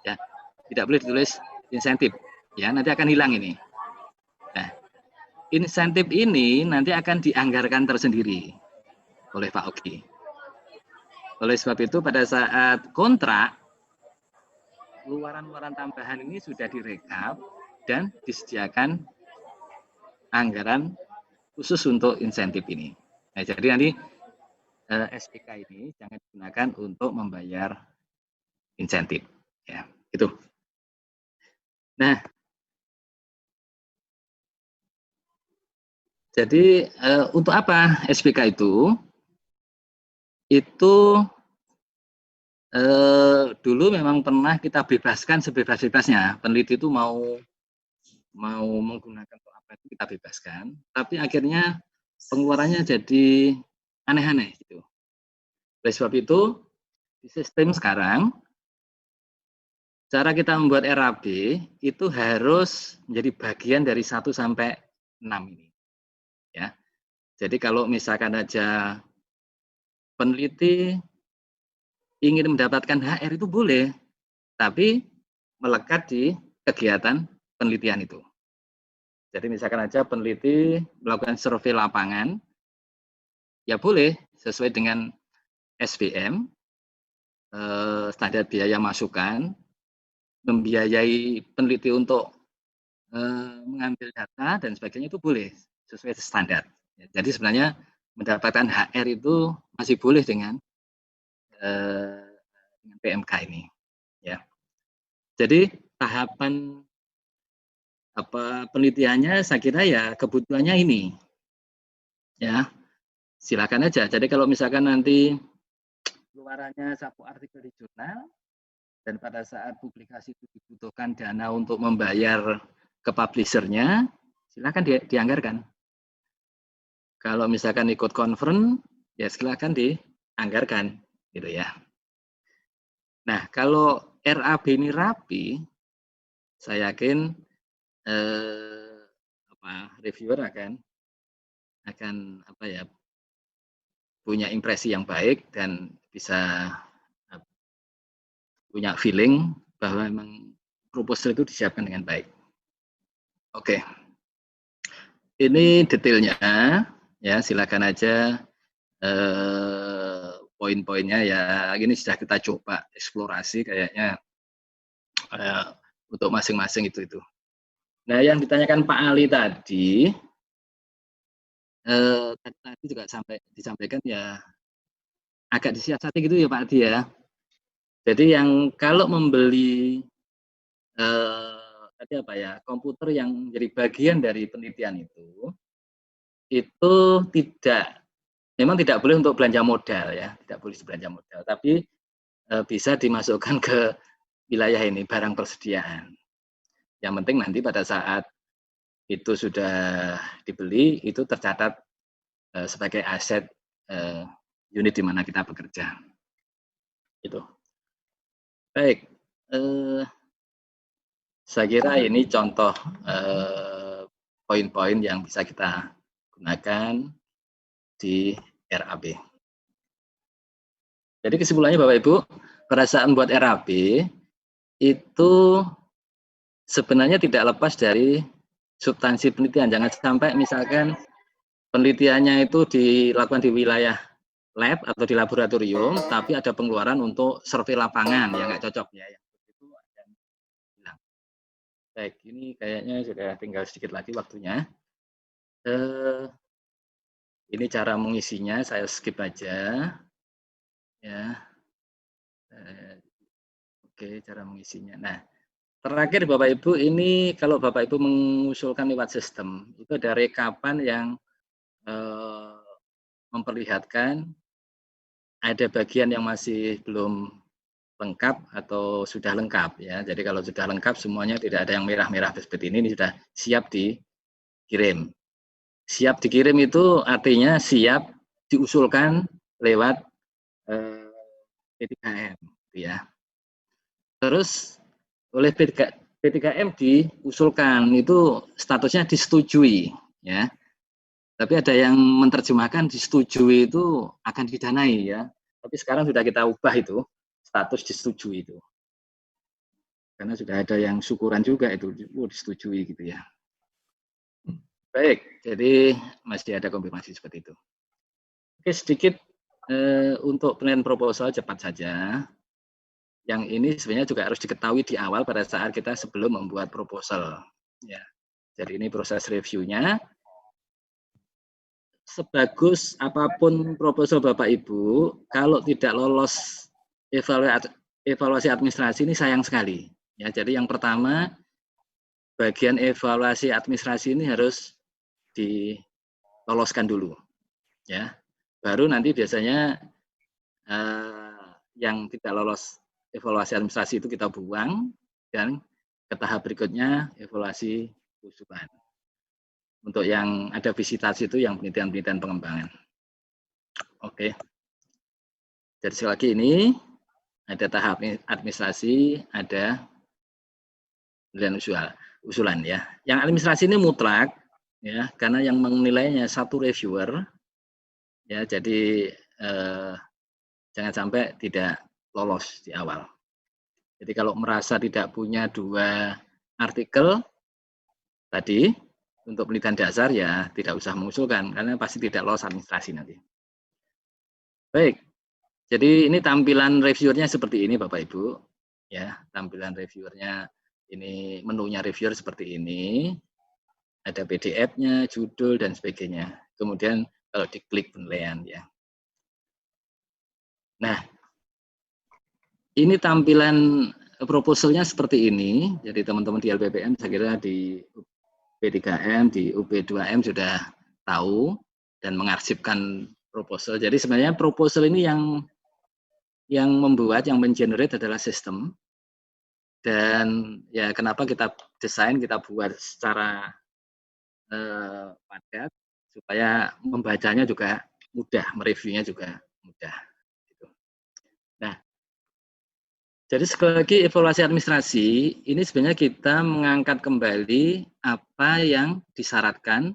Ya, tidak boleh ditulis insentif. Ya, nanti akan hilang ini. Nah, insentif ini nanti akan dianggarkan tersendiri oleh Pak Oki. Oleh sebab itu pada saat kontrak, luaran-luaran tambahan ini sudah direkap dan disediakan anggaran khusus untuk insentif ini. Nah, jadi nanti SPK ini jangan digunakan untuk membayar insentif. Ya, itu. Nah, jadi untuk apa SPK itu? Itu dulu memang pernah kita bebaskan sebebas-bebasnya. Peneliti itu mau menggunakan untuk apa itu kita bebaskan, tapi akhirnya pengeluarannya jadi aneh-aneh gitu. Oleh sebab itu, di sistem sekarang, cara kita membuat RAB itu harus menjadi bagian dari 1 sampai 6 ini. Ya. Jadi kalau misalkan aja peneliti ingin mendapatkan HR itu boleh, tapi melekat di kegiatan penelitian itu. Jadi misalkan aja peneliti melakukan survei lapangan, ya boleh sesuai dengan SBM, standar biaya masukan, membiayai peneliti untuk mengambil data dan sebagainya itu boleh sesuai standar. Jadi sebenarnya mendapatkan HR itu masih boleh dengan PMK ini. Ya. Jadi tahapan penelitiannya saya kira ya kebutuhannya ini. Ya, silakan aja. Jadi kalau misalkan nanti keluarannya satu artikel di jurnal dan pada saat publikasi itu dibutuhkan dana untuk membayar ke publishernya, silakan dianggarkan. Kalau misalkan ikut conference, ya silakan dianggarkan, gitu ya. Nah, kalau RAB ini rapi, saya yakin reviewer akan apa ya, punya impresi yang baik dan bisa punya feeling bahwa memang proposal itu disiapkan dengan baik. Oke, ini detailnya ya, silakan aja poin-poinnya ya. Ini sudah kita coba eksplorasi kayaknya untuk masing-masing itu. Nah, yang ditanyakan Pak Ali tadi juga disampaikan ya agak disiasati gitu ya Pak Adi ya. Jadi yang kalau membeli tadi apa ya, komputer yang jadi bagian dari penelitian itu memang tidak boleh untuk belanja modal ya, tidak boleh belanja modal, tapi bisa dimasukkan ke wilayah ini barang persediaan. Yang penting nanti pada saat itu sudah dibeli itu tercatat sebagai aset unit di mana kita bekerja. Itu. Baik. Saya kira ini contoh poin-poin yang bisa kita gunakan di RAB. Jadi kesimpulannya Bapak Ibu, pada saat membuat RAB itu sebenarnya tidak lepas dari substansi penelitian. Jangan sampai misalkan penelitiannya itu dilakukan di wilayah lab atau di laboratorium, tapi ada pengeluaran untuk survei lapangan yang nggak cocok ya. Yang itu akan hilang. Baik, ini kayaknya sudah tinggal sedikit lagi waktunya. Ini cara mengisinya, saya skip aja. Ya. Oke, cara mengisinya. Nah, terakhir Bapak Ibu, ini kalau Bapak Ibu mengusulkan lewat sistem, itu ada rekapan yang memperlihatkan ada bagian yang masih belum lengkap atau sudah lengkap ya. Jadi kalau sudah lengkap semuanya tidak ada yang merah-merah seperti ini sudah siap dikirim. Siap dikirim itu artinya siap diusulkan lewat P3M ya. Terus oleh P3M diusulkan itu statusnya disetujui ya. Tapi ada yang menerjemahkan disetujui itu akan didanai ya. Tapi sekarang sudah kita ubah itu status disetujui itu. karena sudah ada yang syukuran juga itu disetujui gitu ya. Baik, jadi masih ada konfirmasi seperti itu. Oke, sedikit untuk penilaian proposal cepat saja. Yang ini sebenarnya juga harus diketahui di awal pada saat kita sebelum membuat proposal. Ya, jadi ini proses reviewnya. Sebagus apapun proposal Bapak Ibu, kalau tidak lolos evaluasi administrasi ini sayang sekali. Ya, jadi yang pertama bagian evaluasi administrasi ini harus diloloskan dulu, ya. Baru nanti biasanya yang tidak lolos evaluasi administrasi itu kita buang dan ke tahap berikutnya evaluasi usulan. Untuk yang ada visitasi itu yang penelitian-penelitian pengembangan. Oke. Jadi sekali lagi ini ada tahap administrasi, ada penilaian usulan ya. Yang administrasi ini mutlak ya, karena yang menilainya satu reviewer ya. Jadi jangan sampai tidak lolos di awal. Jadi kalau merasa tidak punya 2 artikel tadi untuk penelitian dasar ya tidak usah mengusulkan karena pasti tidak lolos administrasi nanti. Baik, jadi ini tampilan reviewernya seperti ini Bapak Ibu. Ya, tampilan reviewernya ini menunya reviewer seperti ini. Ada PDF-nya, judul dan sebagainya. Kemudian kalau diklik penilaian ya. Nah, ini tampilan proposalnya seperti ini. Jadi teman-teman di LPPM saya kira di P3M, di UP2M sudah tahu dan mengarsipkan proposal. Jadi sebenarnya proposal ini yang membuat, yang mengenerate adalah sistem. Dan ya kenapa kita desain, kita buat secara padat supaya membacanya juga mudah, mereviewnya juga mudah. Gitu. Nah, jadi sekali lagi evaluasi administrasi ini sebenarnya kita mengangkat kembali apa yang disyaratkan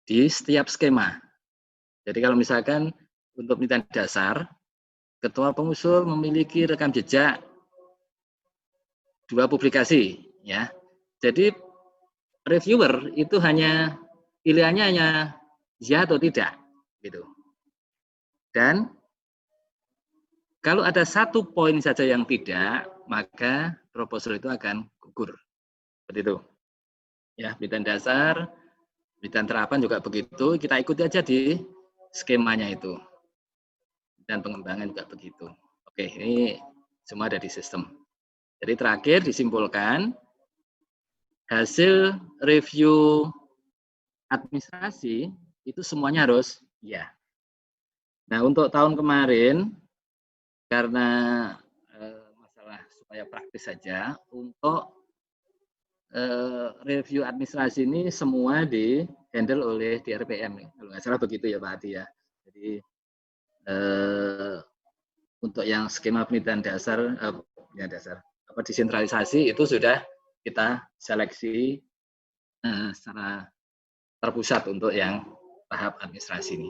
di setiap skema. Jadi kalau misalkan untuk penelitian dasar, ketua pengusul memiliki rekam jejak 2 publikasi, ya. Jadi reviewer itu hanya pilihannya hanya ya atau tidak, gitu. Dan kalau ada 1 poin saja yang tidak, maka proposal itu akan gugur. Seperti itu. Ya, penelitian dasar, penelitian terapan juga begitu, kita ikuti aja di skemanya itu. Dan pengembangan juga begitu. Oke, ini semua ada di sistem. Jadi terakhir disimpulkan, hasil review administrasi itu semuanya harus ya. Nah, untuk tahun kemarin, karena masalah supaya praktis saja, untuk review administrasi ini semua di-handle oleh DRPM. Kalau nggak salah begitu ya Pak Adi ya. Jadi untuk yang skema penelitian dasar, desentralisasi itu sudah kita seleksi secara terpusat untuk yang tahap administrasi ini.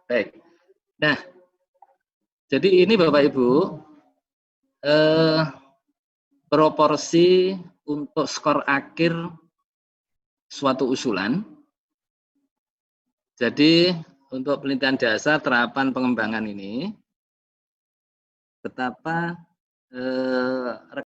Baik. Nah, jadi ini Bapak Ibu proporsi untuk skor akhir suatu usulan. Jadi untuk penelitian dasar terapan pengembangan ini betapa